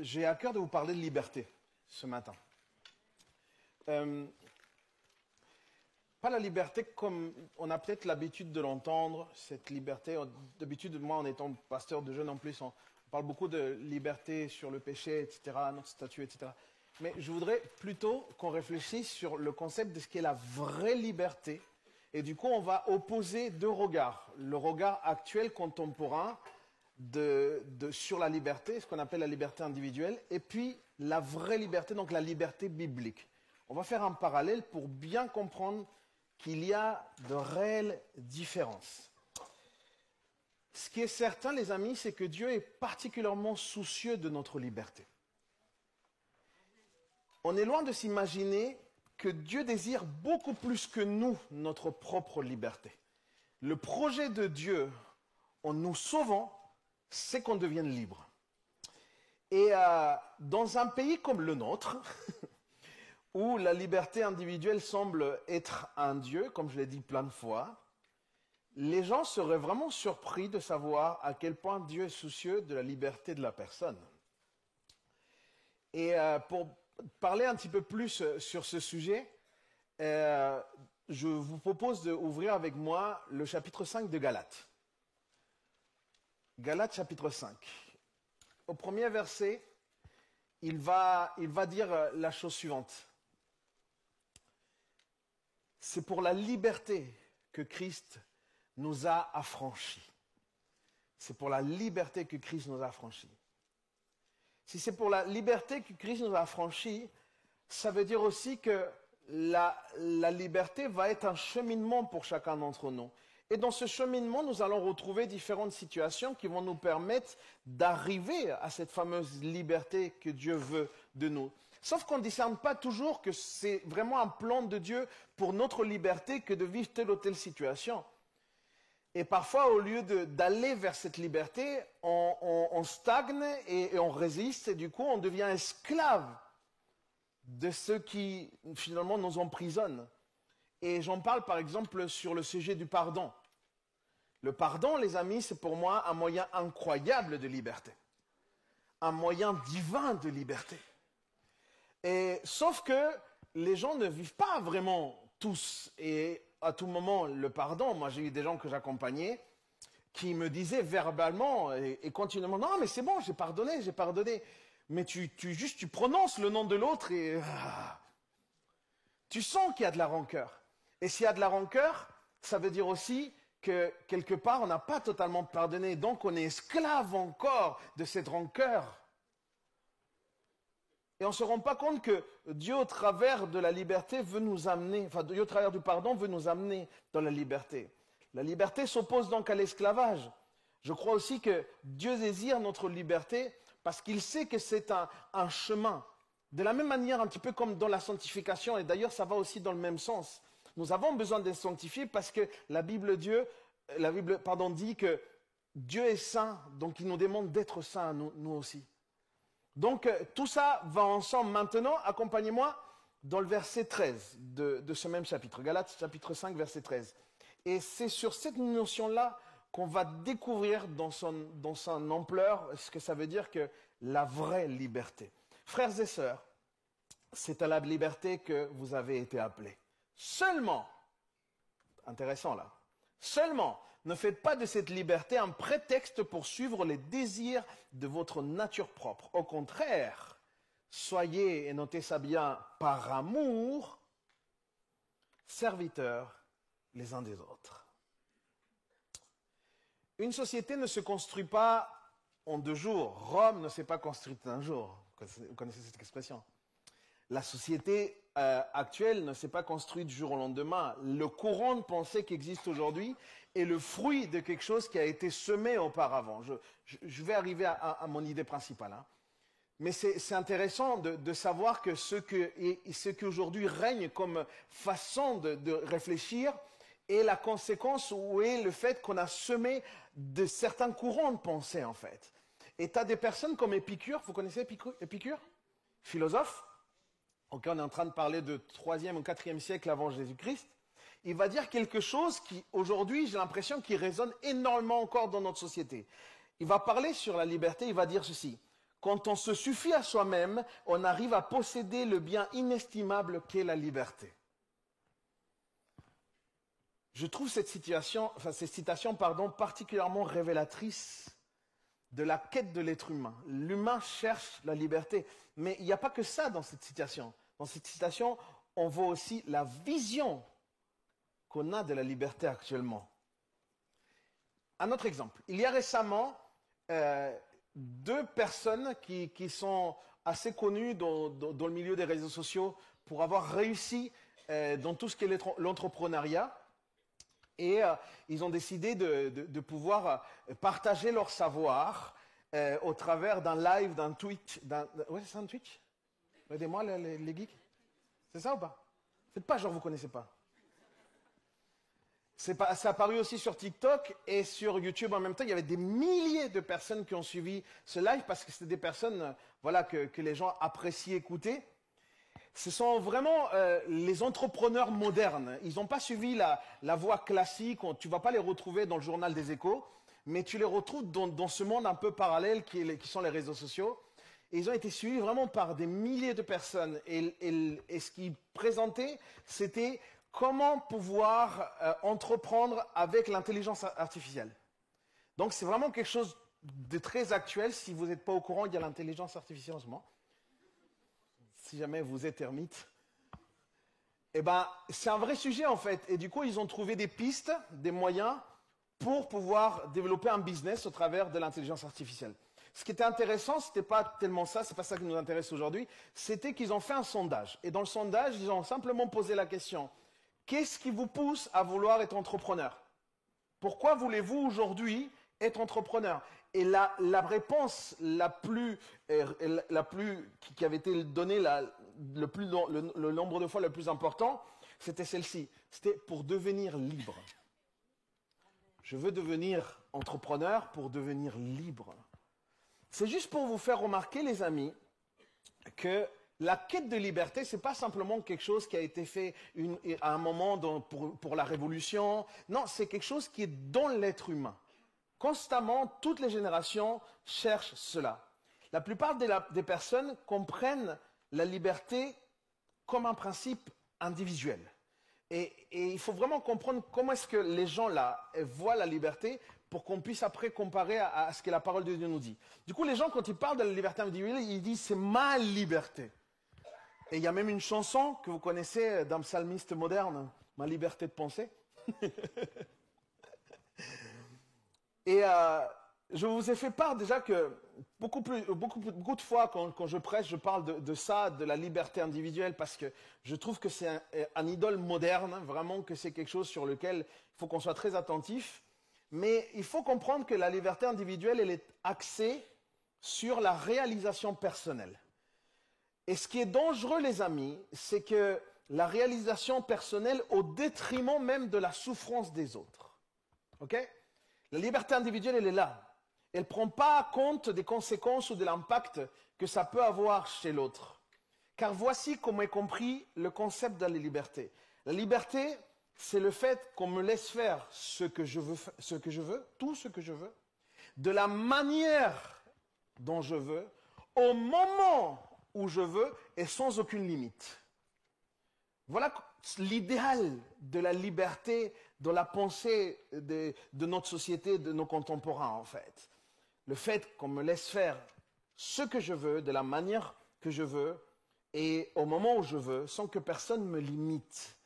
j'ai à cœur de vous parler de liberté ce matin. Pas la liberté comme on a peut-être l'habitude de l'entendre, cette liberté. D'habitude, moi, en étant pasteur de jeunes en plus, on parle beaucoup de liberté sur le péché, etc., notre statut, etc. Mais je voudrais plutôt qu'on réfléchisse sur le concept de ce qu'est la vraie liberté. Et du coup, on va opposer deux regards. Le regard actuel, contemporain, sur la liberté, ce qu'on appelle la liberté individuelle, et puis la vraie liberté, donc la liberté biblique. On va faire un parallèle pour bien comprendre qu'il y a de réelles différences. Ce qui est certain, les amis, c'est que Dieu est particulièrement soucieux de notre liberté. On est loin de s'imaginer que Dieu désire beaucoup plus que nous notre propre liberté. Le projet de Dieu, en nous sauvant, c'est qu'on devienne libre. Et dans un pays comme le nôtre, où la liberté individuelle semble être un Dieu, comme je l'ai dit plein de fois, les gens seraient vraiment surpris de savoir à quel point Dieu est soucieux de la liberté de la personne. Et pour parler un petit peu plus sur ce sujet, je vous propose d'ouvrir avec moi le chapitre 5 de Galates. Galates chapitre 5. Au premier verset, il va dire la chose suivante. C'est pour la liberté que Christ nous a affranchis. C'est pour la liberté que Christ nous a affranchis. Si c'est pour la liberté que Christ nous a affranchis, ça veut dire aussi que la liberté va être un cheminement pour chacun d'entre nous. Et dans ce cheminement, nous allons retrouver différentes situations qui vont nous permettre d'arriver à cette fameuse liberté que Dieu veut de nous. Sauf qu'on ne discerne pas toujours que c'est vraiment un plan de Dieu pour notre liberté que de vivre telle ou telle situation. Et parfois, au lieu d'aller vers cette liberté, on stagne et on résiste, et du coup, on devient esclave de ceux qui, finalement, nous emprisonnent. Et j'en parle, par exemple, sur le sujet du pardon. Le pardon, les amis, c'est pour moi un moyen incroyable de liberté. Un moyen divin de liberté. Et, sauf que les gens ne vivent pas vraiment tous et à tout moment le pardon. Moi, j'ai eu des gens que j'accompagnais qui me disaient verbalement et continuellement « Non, mais c'est bon, j'ai pardonné. » Mais tu prononces le nom de l'autre et tu sens qu'il y a de la rancœur. Et s'il y a de la rancœur, ça veut dire aussi que quelque part, on n'a pas totalement pardonné. Donc, on est esclave encore de cette rancœur. Et on ne se rend pas compte que Dieu, au travers de la liberté, veut nous amener, enfin, Dieu, au travers du pardon, veut nous amener dans la liberté. La liberté s'oppose donc à l'esclavage. Je crois aussi que Dieu désire notre liberté parce qu'il sait que c'est un chemin. De la même manière, un petit peu comme dans la sanctification, et d'ailleurs, ça va aussi dans le même sens. Nous avons besoin d'être sanctifiés parce que la Bible dit que Dieu est saint, donc il nous demande d'être saints, nous aussi. Donc, tout ça va ensemble. Maintenant, accompagnez-moi dans le verset 13 de ce même chapitre, Galates chapitre 5, verset 13. Et c'est sur cette notion-là qu'on va découvrir dans son ampleur ce que ça veut dire que la vraie liberté. Frères et sœurs, c'est à la liberté que vous avez été appelés. Seulement, intéressant là, seulement, ne faites pas de cette liberté un prétexte pour suivre les désirs de votre nature propre. Au contraire, soyez, et notez ça bien, par amour, serviteurs les uns des autres. Une société ne se construit pas en 2 jours. Rome ne s'est pas construite en un jour. Vous connaissez cette expression. La société actuelle ne s'est pas construite du jour au lendemain. Le courant de pensée qui existe aujourd'hui est le fruit de quelque chose qui a été semé auparavant. Je vais arriver à mon idée principale. Mais c'est intéressant de savoir que ce qui aujourd'hui règne comme façon de réfléchir est la conséquence ou est le fait qu'on a semé de certains courants de pensée en fait. Et tu as des personnes comme Épicure, vous connaissez Épicure? Philosophe. Ok, on est en train de parler de 3e ou 4e siècle avant Jésus-Christ. Il va dire quelque chose qui, aujourd'hui, j'ai l'impression qu'il résonne énormément encore dans notre société. Il va parler sur la liberté, il va dire ceci. quand on se suffit à soi-même, on arrive à posséder le bien inestimable qu'est la liberté. Je trouve cette citation particulièrement révélatrice de la quête de l'être humain. L'humain cherche la liberté, mais il n'y a pas que ça dans cette citation. Dans cette citation, on voit aussi la vision qu'on a de la liberté actuellement. Un autre exemple. Il y a récemment deux personnes qui sont assez connues dans le milieu des réseaux sociaux pour avoir réussi dans tout ce qui est l'entrepreneuriat. Et ils ont décidé de pouvoir partager leur savoir au travers d'un live, d'un Twitch. Ouais, c'est ça un Twitch? Aidez-moi les geeks. C'est ça ou pas? Faites pas genre vous connaissez pas. Ça a apparu aussi sur TikTok et sur YouTube en même temps. Il y avait des milliers de personnes qui ont suivi ce live parce que c'était des personnes que les gens appréciaient écouter. Ce sont vraiment les entrepreneurs modernes. Ils n'ont pas suivi la voie classique. Tu ne vas pas les retrouver dans le journal des Échos, mais tu les retrouves dans ce monde un peu parallèle qui sont les réseaux sociaux. Et ils ont été suivis vraiment par des milliers de personnes. Et ce qu'ils présentaient, c'était comment pouvoir entreprendre avec l'intelligence artificielle. Donc c'est vraiment quelque chose de très actuel. Si vous n'êtes pas au courant, il y a l'intelligence artificielle en ce moment. Si jamais vous êtes ermite. Eh ben, c'est un vrai sujet en fait. Et du coup, ils ont trouvé des pistes, des moyens pour pouvoir développer un business au travers de l'intelligence artificielle. Ce qui était intéressant, c'était pas tellement ça, c'est pas ça qui nous intéresse aujourd'hui, c'était qu'ils ont fait un sondage. Et dans le sondage, ils ont simplement posé la question: qu'est-ce qui vous pousse à vouloir être entrepreneur? Pourquoi voulez-vous aujourd'hui être entrepreneur? Et la réponse qui avait été donnée le nombre de fois le plus important, c'était celle-ci. C'était pour devenir libre. Je veux devenir entrepreneur pour devenir libre. C'est juste pour vous faire remarquer, les amis, que la quête de liberté, ce n'est pas simplement quelque chose qui a été fait à un moment pour la Révolution. Non, c'est quelque chose qui est dans l'être humain. Constamment, toutes les générations cherchent cela. La plupart des personnes comprennent la liberté comme un principe individuel. Et il faut vraiment comprendre comment est-ce que les gens là voient la liberté pour qu'on puisse après comparer à ce que la parole de Dieu nous dit. Du coup, les gens, quand ils parlent de la liberté individuelle, ils disent c'est ma liberté. Et il y a même une chanson que vous connaissez d'un psalmiste moderne, Ma liberté de penser. Et je vous ai fait part déjà que beaucoup de fois quand je prêche, je parle de ça, de la liberté individuelle, parce que je trouve que c'est un idole moderne, vraiment que c'est quelque chose sur lequel il faut qu'on soit très attentif. Mais il faut comprendre que la liberté individuelle, elle est axée sur la réalisation personnelle. Et ce qui est dangereux, les amis, c'est que la réalisation personnelle au détriment même de la souffrance des autres. Ok ? La liberté individuelle, elle est là. Elle ne prend pas compte des conséquences ou de l'impact que ça peut avoir chez l'autre. Car voici comment est compris le concept de la liberté. La liberté, c'est le fait qu'on me laisse faire ce que je veux, tout ce que je veux, de la manière dont je veux, au moment où je veux et sans aucune limite. Voilà l'idéal de la liberté dans la pensée de notre société, de nos contemporains en fait. Le fait qu'on me laisse faire ce que je veux, de la manière que je veux, et au moment où je veux, sans que personne me limite.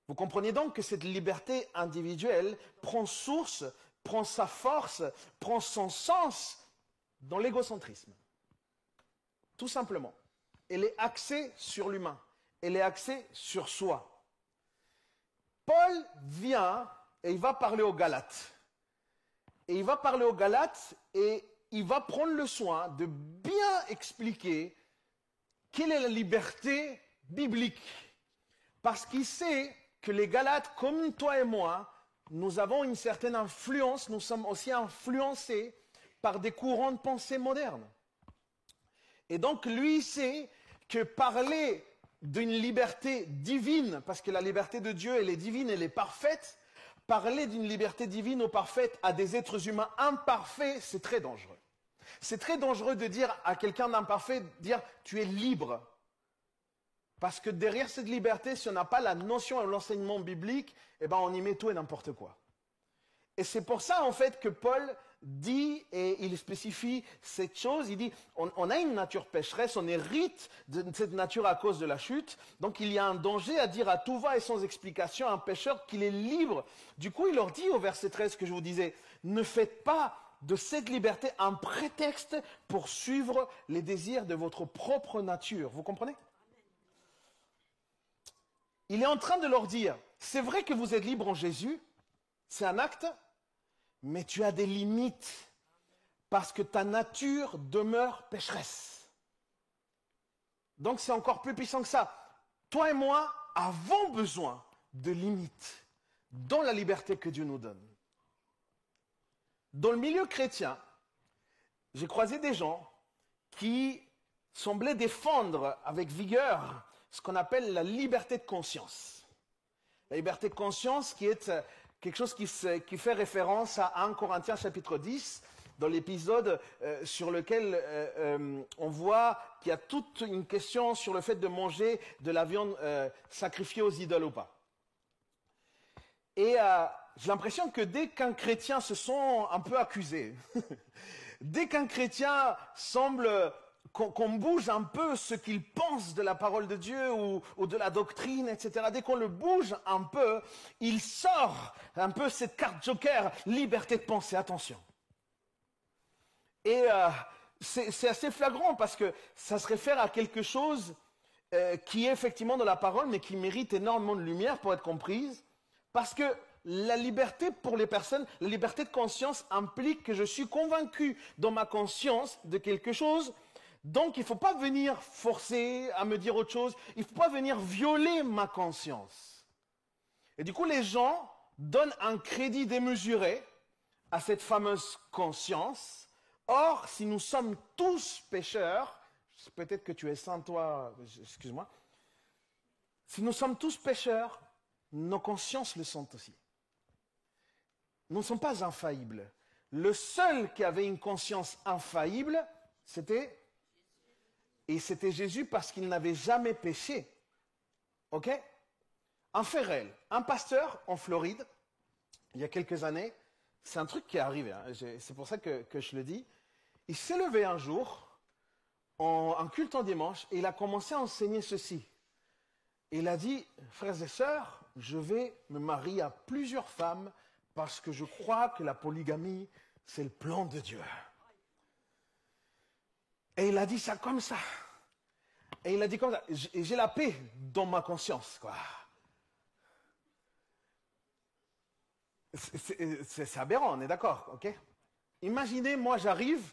Vous comprenez donc que cette liberté individuelle prend source, prend sa force, prend son sens dans l'égocentrisme. Tout simplement. Elle est axée sur l'humain. Elle est axée sur soi. Paul vient et il va parler aux Galates. Et il va parler aux Galates et il va prendre le soin de bien expliquer quelle est la liberté biblique. Parce qu'il sait que les Galates, comme toi et moi, nous avons une certaine influence, nous sommes aussi influencés par des courants de pensée modernes. Et donc lui, il sait que parler d'une liberté divine, parce que la liberté de Dieu, elle est divine, elle est parfaite, parler d'une liberté divine ou parfaite à des êtres humains imparfaits, c'est très dangereux. C'est très dangereux de dire à quelqu'un d'imparfait, dire tu es libre. Parce que derrière cette liberté, si on n'a pas la notion et l'enseignement biblique, eh ben on y met tout et n'importe quoi. Et c'est pour ça en fait que Paul dit, et il spécifie cette chose, il dit, on a une nature pécheresse, on hérite de cette nature à cause de la chute, donc il y a un danger à dire à tout va et sans explication à un pécheur qu'il est libre. Du coup, il leur dit au verset 13 que je vous disais, ne faites pas de cette liberté un prétexte pour suivre les désirs de votre propre nature. Vous comprenez? Il est en train de leur dire, c'est vrai que vous êtes libre en Jésus, c'est un acte, mais tu as des limites parce que ta nature demeure pécheresse. Donc c'est encore plus puissant que ça. Toi et moi avons besoin de limites dans la liberté que Dieu nous donne. Dans le milieu chrétien, j'ai croisé des gens qui semblaient défendre avec vigueur ce qu'on appelle la liberté de conscience. La liberté de conscience qui est quelque chose qui fait référence à 1 Corinthiens chapitre 10, dans l'épisode sur lequel on voit qu'il y a toute une question sur le fait de manger de la viande sacrifiée aux idoles ou pas. Et j'ai l'impression que dès qu'un chrétien se sent un peu accusé, dès qu'un chrétien semble qu'on bouge un peu ce qu'il pense de la parole de Dieu ou de la doctrine, etc. Dès qu'on le bouge un peu, il sort un peu cette carte joker, liberté de penser, attention. Et c'est assez flagrant parce que ça se réfère à quelque chose qui est effectivement dans la parole, mais qui mérite énormément de lumière pour être comprise. Parce que la liberté pour les personnes, la liberté de conscience implique que je suis convaincu dans ma conscience de quelque chose. Donc, il ne faut pas venir forcer à me dire autre chose. Il ne faut pas venir violer ma conscience. Et du coup, les gens donnent un crédit démesuré à cette fameuse conscience. Or, si nous sommes tous pécheurs, peut-être que tu es saint, toi, excuse-moi. Si nous sommes tous pécheurs, nos consciences le sont aussi. Nous ne sommes pas infaillibles. Le seul qui avait une conscience infaillible, c'était Jésus parce qu'il n'avait jamais péché. Ok? Un fait réel. Un pasteur en Floride, il y a quelques années, c'est un truc qui est arrivé, hein, c'est pour ça que je le dis. Il s'est levé un jour, en culte en dimanche, et il a commencé à enseigner ceci. Il a dit, frères et sœurs, je vais me marier à plusieurs femmes parce que je crois que la polygamie, c'est le plan de Dieu. Et il a dit ça comme ça. Et il a dit comme ça, j'ai la paix dans ma conscience, quoi. C'est aberrant, on est d'accord, ok? Imaginez, moi j'arrive,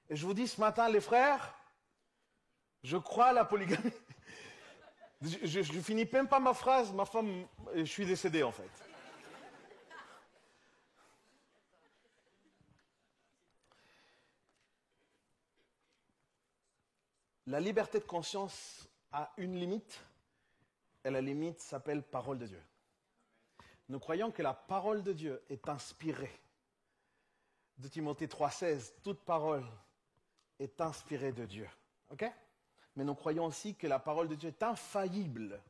et je vous dis ce matin, les frères, je crois à la polygamie. Je finis même pas ma phrase, ma femme, je suis décédé en fait. La liberté de conscience a une limite, et la limite s'appelle parole de Dieu. Nous croyons que la parole de Dieu est inspirée. De Timothée 3,16, toute parole est inspirée de Dieu. Ok? Mais nous croyons aussi que la parole de Dieu est infaillible.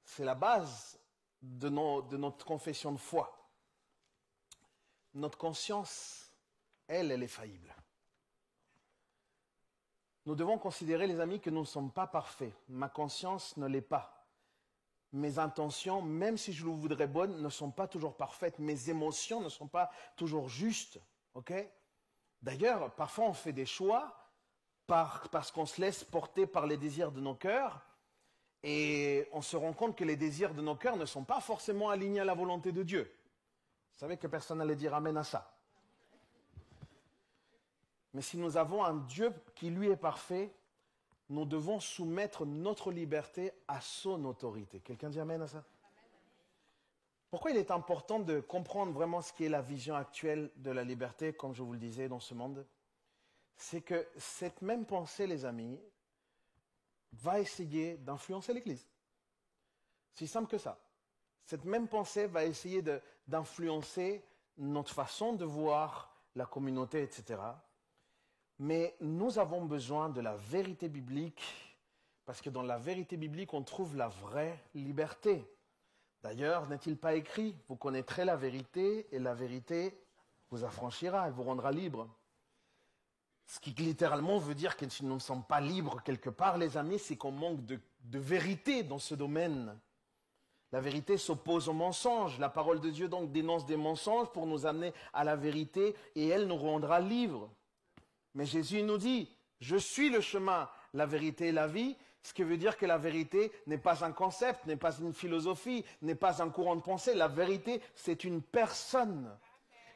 C'est la base de notre confession de foi. Notre conscience, elle est faillible. Nous devons considérer, les amis, que nous ne sommes pas parfaits. Ma conscience ne l'est pas. Mes intentions, même si je le voudrais bonnes, ne sont pas toujours parfaites. Mes émotions ne sont pas toujours justes. Ok? D'ailleurs, parfois on fait des choix parce qu'on se laisse porter par les désirs de nos cœurs et on se rend compte que les désirs de nos cœurs ne sont pas forcément alignés à la volonté de Dieu. Vous savez que personne n'allait dire amen à ça. Mais si nous avons un Dieu qui lui est parfait, nous devons soumettre notre liberté à son autorité. Quelqu'un dit amen à ça? Pourquoi il est important de comprendre vraiment ce qui est la vision actuelle de la liberté, comme je vous le disais, dans ce monde? C'est que cette même pensée, les amis, va essayer d'influencer l'Église. C'est simple que ça. Cette même pensée va essayer d'influencer notre façon de voir la communauté, etc. Mais nous avons besoin de la vérité biblique, parce que dans la vérité biblique, on trouve la vraie liberté. D'ailleurs, n'est-il pas écrit, vous connaîtrez la vérité et la vérité vous affranchira, elle vous rendra libre. Ce qui littéralement veut dire que si nous ne sommes pas libres quelque part, les amis, c'est qu'on manque de vérité dans ce domaine. La vérité s'oppose au mensonge. La parole de Dieu donc dénonce des mensonges pour nous amener à la vérité et elle nous rendra libres. Mais Jésus nous dit, je suis le chemin, la vérité et la vie, ce qui veut dire que la vérité n'est pas un concept, n'est pas une philosophie, n'est pas un courant de pensée. La vérité, c'est une personne.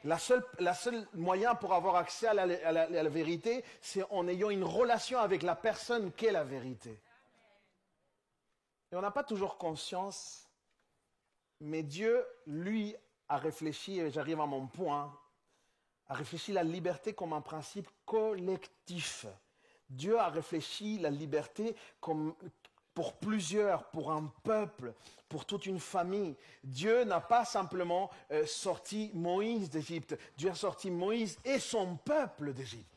La seule moyen pour avoir accès à la vérité, c'est en ayant une relation avec la personne qu'est la vérité. Et on n'a pas toujours conscience, mais Dieu, lui, a réfléchi, et j'arrive à mon point, a réfléchi la liberté comme un principe collectif. Dieu a réfléchi la liberté comme pour plusieurs, pour un peuple, pour toute une famille. Dieu n'a pas simplement sorti Moïse d'Égypte. Dieu a sorti Moïse et son peuple d'Égypte.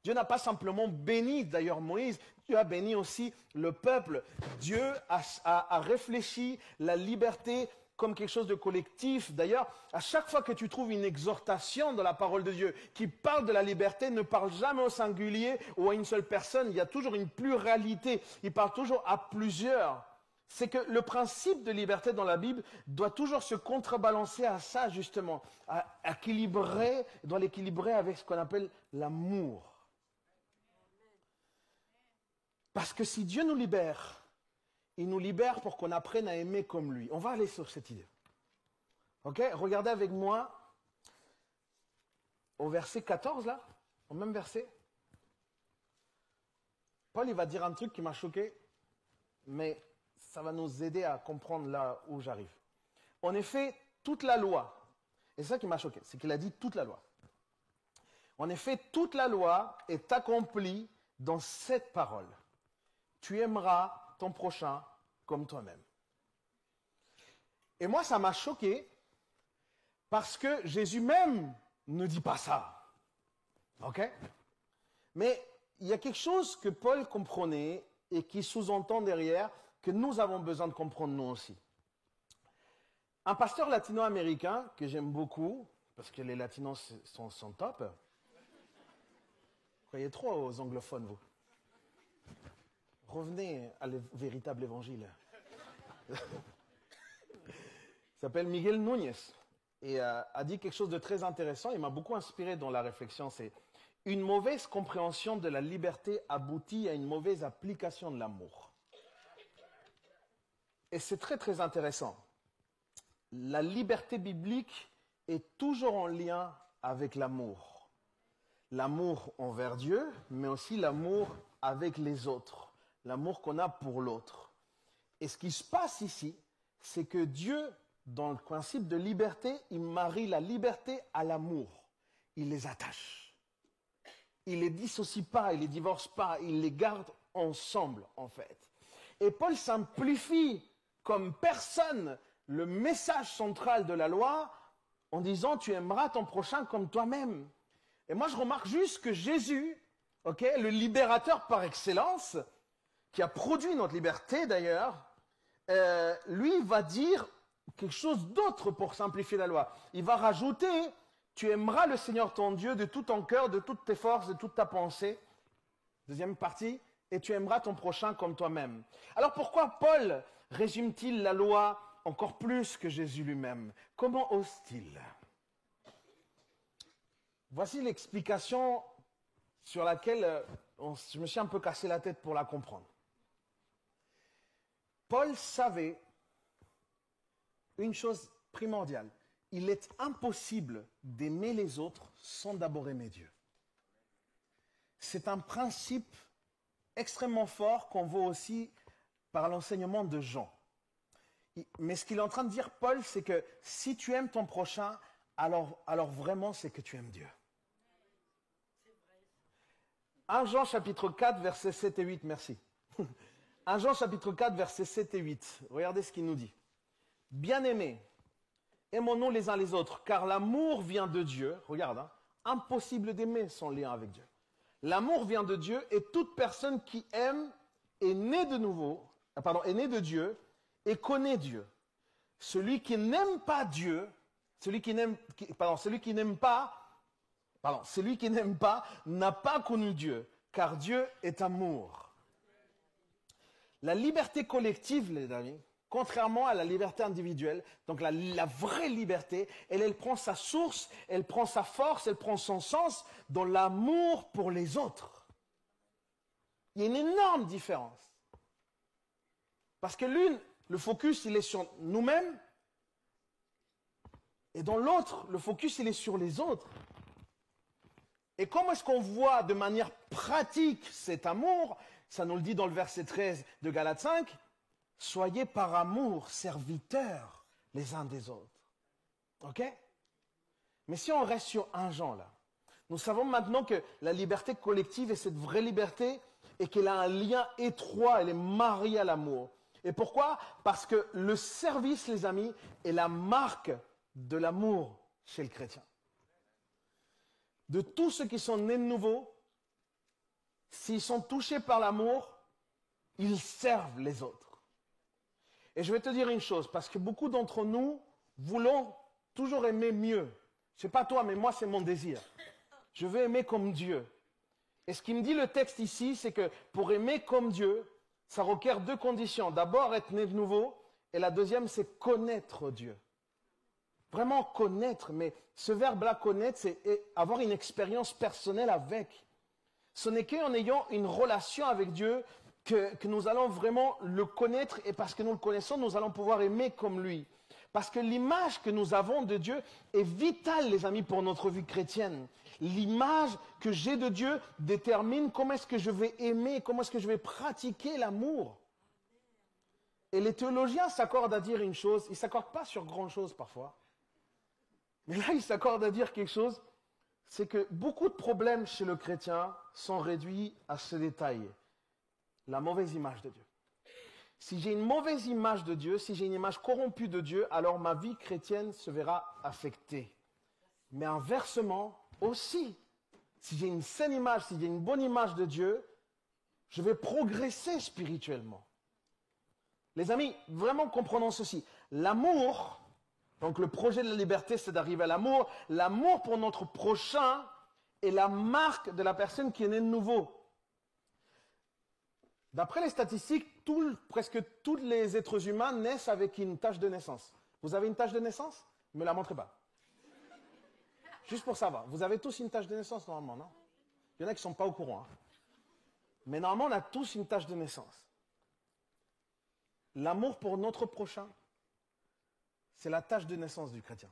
Dieu n'a pas simplement béni d'ailleurs Moïse, Dieu a béni aussi le peuple. Dieu a réfléchi la liberté comme quelque chose de collectif. D'ailleurs, à chaque fois que tu trouves une exhortation dans la parole de Dieu qui parle de la liberté, ne parle jamais au singulier ou à une seule personne. Il y a toujours une pluralité. Il parle toujours à plusieurs. C'est que le principe de liberté dans la Bible doit toujours se contrebalancer à ça, justement, doit l'équilibrer avec ce qu'on appelle l'amour. Parce que si Dieu nous libère, il nous libère pour qu'on apprenne à aimer comme lui. On va aller sur cette idée. Ok? Regardez avec moi au verset 14, là, au même verset. Paul, il va dire un truc qui m'a choqué, mais ça va nous aider à comprendre là où j'arrive. En effet, toute la loi, et c'est ça qui m'a choqué, c'est qu'il a dit toute la loi. En effet, toute la loi est accomplie dans cette parole. Tu aimeras ton prochain comme toi-même. Et moi, ça m'a choqué parce que Jésus même ne dit pas ça. Ok? Mais il y a quelque chose que Paul comprenait et qui sous-entend derrière que nous avons besoin de comprendre nous aussi. Un pasteur latino-américain que j'aime beaucoup, parce que les latinos sont top. Vous croyez trop aux anglophones, vous. Revenez à le véritable évangile. Il s'appelle Miguel Núñez et a dit quelque chose de très intéressant. Il m'a beaucoup inspiré dans la réflexion. C'est une mauvaise compréhension de la liberté aboutit à une mauvaise application de l'amour. Et c'est très très intéressant. La liberté biblique est toujours en lien avec l'amour. L'amour envers Dieu, mais aussi l'amour avec les autres. L'amour qu'on a pour l'autre. Et ce qui se passe ici, c'est que Dieu, dans le principe de liberté, il marie la liberté à l'amour. Il les attache. Il les dissocie pas, il les divorce pas, il les garde ensemble, en fait. Et Paul simplifie comme personne le message central de la loi en disant « Tu aimeras ton prochain comme toi-même ». Et moi, je remarque juste que Jésus, le libérateur par excellence, qui a produit notre liberté d'ailleurs, lui va dire quelque chose d'autre pour simplifier la loi. Il va rajouter, tu aimeras le Seigneur ton Dieu de tout ton cœur, de toutes tes forces, de toute ta pensée. Deuxième partie, et tu aimeras ton prochain comme toi-même. Alors pourquoi Paul résume-t-il la loi encore plus que Jésus lui-même? Comment ose-t-il? Voici l'explication sur laquelle je me suis un peu cassé la tête pour la comprendre. Paul savait une chose primordiale. Il est impossible d'aimer les autres sans d'abord aimer Dieu. C'est un principe extrêmement fort qu'on voit aussi par l'enseignement de Jean. Mais ce qu'il est en train de dire, Paul, c'est que si tu aimes ton prochain, alors vraiment c'est que tu aimes Dieu. 1 Jean chapitre 4, versets 7 et 8, merci. 1 Jean chapitre 4, versets 7 et 8. Regardez ce qu'il nous dit. Bien-aimés, aimons-nous les uns les autres, car l'amour vient de Dieu. Regarde, impossible d'aimer son lien avec Dieu. L'amour vient de Dieu et toute personne qui aime est née de nouveau, est née de Dieu et connaît Dieu. Celui qui n'aime pas Dieu, celui qui n'aime pas n'a pas connu Dieu, car Dieu est amour. La liberté collective, les amis, contrairement à la liberté individuelle, donc la vraie liberté, elle prend sa source, elle prend sa force, elle prend son sens dans l'amour pour les autres. Il y a une énorme différence. Parce que l'une, le focus, il est sur nous-mêmes, et dans l'autre, le focus, il est sur les autres. Et comment est-ce qu'on voit de manière pratique cet amour? Ça nous le dit dans le verset 13 de Galates 5. Soyez par amour serviteurs les uns des autres. OK? Mais si on reste sur 1 Jean là, nous savons maintenant que la liberté collective est cette vraie liberté et qu'elle a un lien étroit, elle est mariée à l'amour. Et pourquoi? Parce que le service, les amis, est la marque de l'amour chez le chrétien. De tous ceux qui sont nés de nouveau, s'ils sont touchés par l'amour, ils servent les autres. Et je vais te dire une chose, parce que beaucoup d'entre nous voulons toujours aimer mieux. Je ne sais pas toi, mais moi, c'est mon désir. Je veux aimer comme Dieu. Et ce qui me dit le texte ici, c'est que pour aimer comme Dieu, ça requiert 2 conditions. D'abord, être né de nouveau, et la deuxième, c'est connaître Dieu. Vraiment connaître, mais ce verbe-là, connaître, c'est avoir une expérience personnelle avec. Ce n'est qu'en ayant une relation avec Dieu que nous allons vraiment le connaître, et parce que nous le connaissons, nous allons pouvoir aimer comme lui. Parce que l'image que nous avons de Dieu est vitale, les amis, pour notre vie chrétienne. L'image que j'ai de Dieu détermine comment est-ce que je vais aimer, comment est-ce que je vais pratiquer l'amour. Et les théologiens s'accordent à dire une chose, ils ne s'accordent pas sur grand-chose parfois. Mais là, ils s'accordent à dire quelque chose, c'est que beaucoup de problèmes chez le chrétien sont réduits à ce détail, la mauvaise image de Dieu. Si j'ai une mauvaise image de Dieu, si j'ai une image corrompue de Dieu, alors ma vie chrétienne se verra affectée. Mais inversement aussi, si j'ai une saine image, si j'ai une bonne image de Dieu, je vais progresser spirituellement. Les amis, vraiment comprenons ceci. L'amour, donc le projet de la liberté, c'est d'arriver à l'amour. L'amour pour notre prochain est la marque de la personne qui est née de nouveau. D'après les statistiques, presque tous les êtres humains naissent avec une tache de naissance. Vous avez une tache de naissance? Ne me la montrez pas. Juste pour savoir. Vous avez tous une tache de naissance normalement, non? Il y en a qui ne sont pas au courant. Hein. Mais normalement, on a tous une tache de naissance. L'amour pour notre prochain, c'est la tache de naissance du chrétien.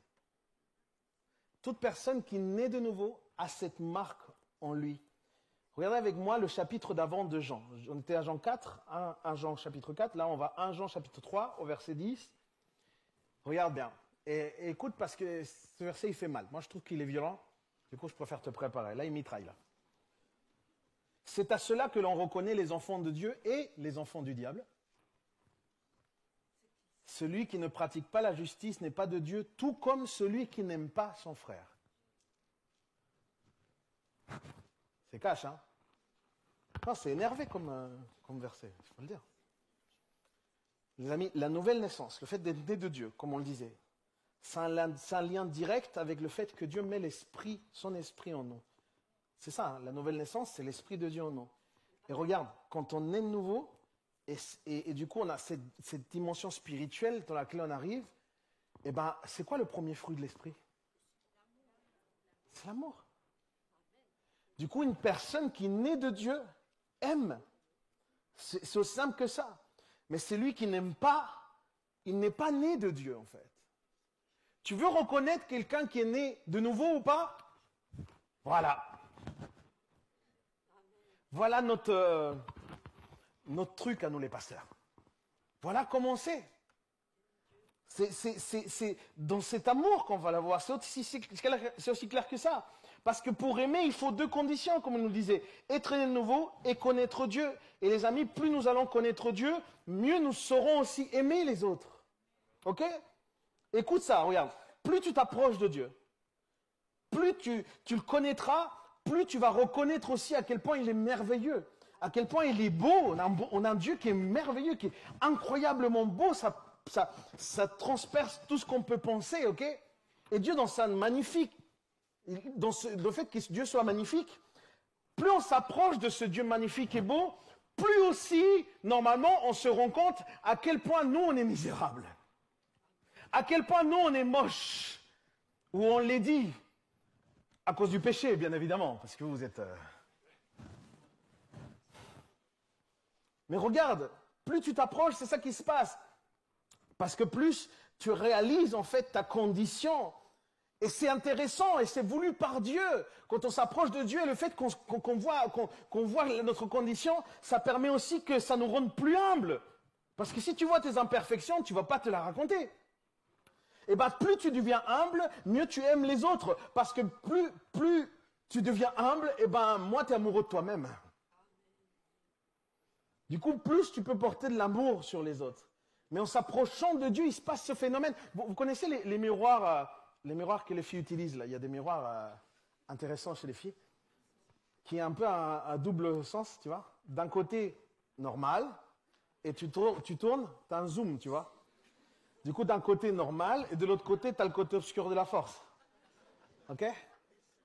Toute personne qui naît de nouveau a cette marque en lui. Regardez avec moi le chapitre d'avant de Jean. On était à Jean 4, 1 Jean chapitre 4. Là, on va à 1 Jean chapitre 3, au verset 10. Regarde bien. Et écoute, parce que ce verset, il fait mal. Moi, je trouve qu'il est violent. Du coup, je préfère te préparer. Là, il mitraille, là. C'est à cela que l'on reconnaît les enfants de Dieu et les enfants du diable. Celui qui ne pratique pas la justice n'est pas de Dieu, tout comme celui qui n'aime pas son frère. C'est cash, hein? Non, c'est énervé comme verset, je peux le dire. Les amis, la nouvelle naissance, le fait d'être né de Dieu, comme on le disait, c'est un lien direct avec le fait que Dieu met son esprit en nous. C'est ça, hein, la nouvelle naissance, c'est l'esprit de Dieu en nous. Et regarde, quand on est nouveau, et du coup on a cette dimension spirituelle dans laquelle on arrive, et ben, c'est quoi le premier fruit de l'esprit? C'est l'amour. Du coup, une personne qui est née de Dieu aime. C'est aussi simple que ça. Mais celui qui n'aime pas, il n'est pas né de Dieu, en fait. Tu veux reconnaître quelqu'un qui est né de nouveau ou pas? Voilà. Voilà notre truc à nous, les pasteurs. Voilà comment c'est. C'est dans cet amour qu'on va l'avoir. C'est aussi clair que ça. Parce que pour aimer, il faut 2 conditions, comme on nous disait. Être né de nouveau et connaître Dieu. Et les amis, plus nous allons connaître Dieu, mieux nous saurons aussi aimer les autres. Ok? Écoute ça, regarde. Plus tu t'approches de Dieu, plus tu le connaîtras, plus tu vas reconnaître aussi à quel point il est merveilleux, à quel point il est beau. On a un Dieu qui est merveilleux, qui est incroyablement beau. Ça transperce tout ce qu'on peut penser, ok? Et Dieu, dans sa magnifique, le fait que Dieu soit magnifique, plus on s'approche de ce Dieu magnifique et beau, plus aussi, normalement, on se rend compte à quel point nous, on est misérables. À quel point nous, on est moches. Ou on l'est dit. À cause du péché, bien évidemment, parce que vous êtes... Mais regarde, plus tu t'approches, c'est ça qui se passe. Parce que plus tu réalises, en fait, ta condition. Et c'est intéressant, et c'est voulu par Dieu. Quand on s'approche de Dieu, et le fait qu'on voit notre condition, ça permet aussi que ça nous rende plus humbles. Parce que si tu vois tes imperfections, tu ne vas pas te la raconter. Et bien, plus tu deviens humble, mieux tu aimes les autres. Parce que plus tu deviens humble, et ben, moins tu es amoureux de toi-même. Du coup, plus tu peux porter de l'amour sur les autres. Mais en s'approchant de Dieu, il se passe ce phénomène. Vous connaissez les miroirs que les filles utilisent, là. Il y a des miroirs intéressants chez les filles, qui ont un peu un double sens, tu vois. D'un côté, normal, et tu tournes, tu as un zoom, tu vois. Du coup, d'un côté normal, et de l'autre côté, tu as le côté obscur de la force. Ok?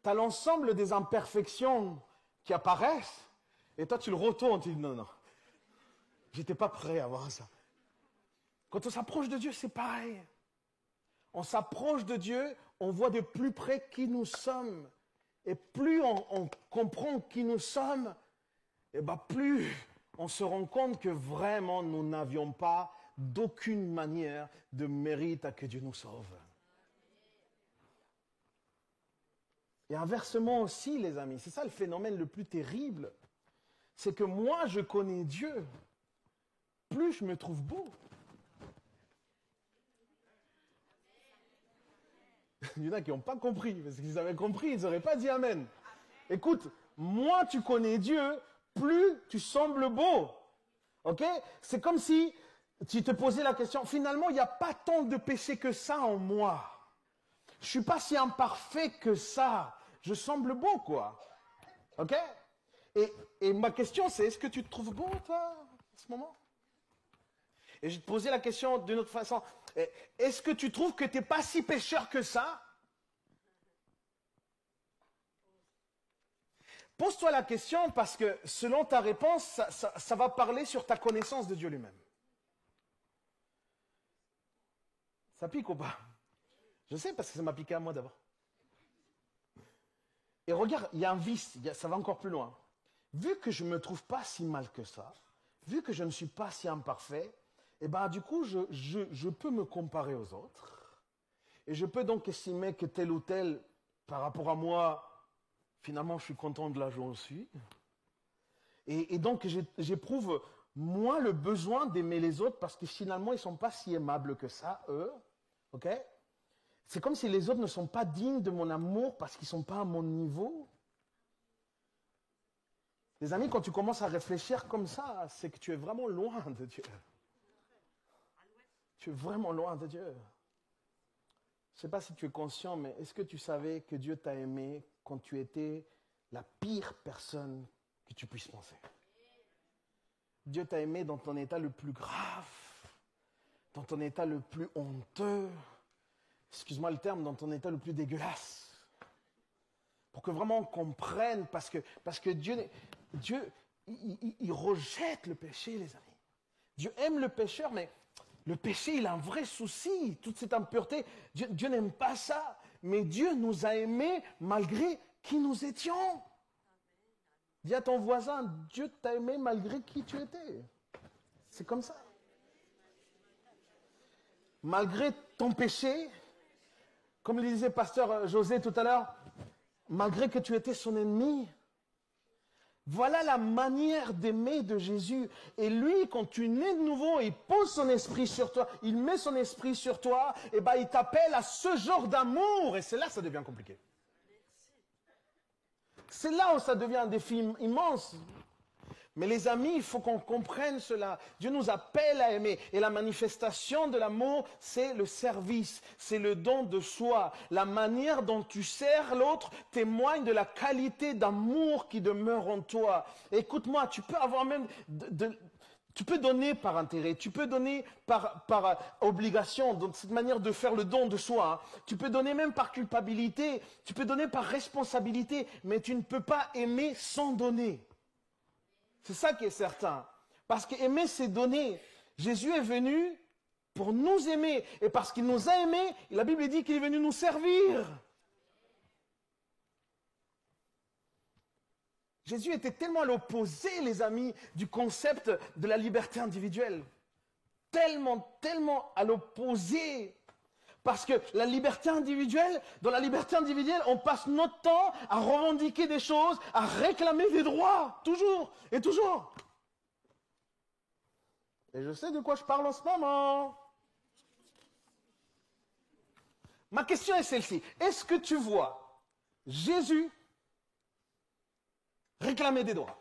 Tu as l'ensemble des imperfections qui apparaissent, et toi, tu le retournes, tu dis non, j'étais pas prêt à voir ça. Quand on s'approche de Dieu, c'est pareil. On s'approche de Dieu, on voit de plus près qui nous sommes. Et plus on comprend qui nous sommes, et ben plus on se rend compte que vraiment nous n'avions pas d'aucune manière de mérite à que Dieu nous sauve. Et inversement aussi, les amis, c'est ça le phénomène le plus terrible. C'est que moi, je connais Dieu, plus je me trouve beau. Il y en a qui n'ont pas compris, parce qu'ils avaient compris, ils n'auraient pas dit Amen. Écoute, moins tu connais Dieu, plus tu sembles beau. Ok? C'est comme si tu te posais la question, finalement, il n'y a pas tant de péché que ça en moi. Je ne suis pas si imparfait que ça. Je semble beau, quoi. Ok? Et ma question, c'est, est-ce que tu te trouves beau, toi, en ce moment? Et je vais te poser la question d'une autre façon. Est-ce que tu trouves que tu n'es pas si pécheur que ça? Pose-toi la question parce que selon ta réponse, ça va parler sur ta connaissance de Dieu lui-même. Ça pique ou pas? Je sais parce que ça m'a piqué à moi d'abord. Et regarde, il y a un vice, ça va encore plus loin. Vu que je ne me trouve pas si mal que ça, vu que je ne suis pas si imparfait, et ben du coup, je peux me comparer aux autres. Et je peux donc estimer que tel ou tel, par rapport à moi, finalement, je suis content de là où je suis. Et donc, j'éprouve moins le besoin d'aimer les autres parce que finalement, ils ne sont pas si aimables que ça, eux. Ok? C'est comme si les autres ne sont pas dignes de mon amour parce qu'ils ne sont pas à mon niveau. Les amis, quand tu commences à réfléchir comme ça, c'est que tu es vraiment loin de Dieu. Tu es vraiment loin de Dieu. Je ne sais pas si tu es conscient, mais est-ce que tu savais que Dieu t'a aimé quand tu étais la pire personne que tu puisses penser? Dieu t'a aimé dans ton état le plus grave, dans ton état le plus honteux, excuse-moi le terme, dans ton état le plus dégueulasse. Pour que vraiment on comprenne, parce que Dieu il rejette le péché, les amis. Dieu aime le pécheur, mais le péché, il a un vrai souci, toute cette impureté. Dieu n'aime pas ça, mais Dieu nous a aimés malgré qui nous étions. Dis à ton voisin, Dieu t'a aimé malgré qui tu étais. C'est comme ça. Malgré ton péché, comme le disait pasteur José tout à l'heure, malgré que tu étais son ennemi, voilà la manière d'aimer de Jésus. Et lui, quand tu nais de nouveau, il pose son esprit sur toi, il met son esprit sur toi, et ben il t'appelle à ce genre d'amour. Et c'est là que ça devient compliqué. C'est là où ça devient un défi immense. Mais les amis, il faut qu'on comprenne cela. Dieu nous appelle à aimer. Et la manifestation de l'amour, c'est le service, c'est le don de soi. La manière dont tu sers l'autre témoigne de la qualité d'amour qui demeure en toi. Écoute-moi, tu peux avoir même tu peux donner par intérêt, tu peux donner par obligation, donc cette manière de faire le don de soi. Hein. Tu peux donner même par culpabilité, tu peux donner par responsabilité, mais tu ne peux pas aimer sans donner. C'est ça qui est certain. Parce qu'aimer, c'est donner. Jésus est venu pour nous aimer. Et parce qu'il nous a aimés, la Bible dit qu'il est venu nous servir. Jésus était tellement à l'opposé, les amis, du concept de la liberté individuelle. Tellement à l'opposé. Parce que la liberté individuelle, dans la liberté individuelle, on passe notre temps à revendiquer des choses, à réclamer des droits, toujours et toujours. Et je sais de quoi je parle en ce moment. Ma question est celle-ci. Est-ce que tu vois Jésus réclamer des droits?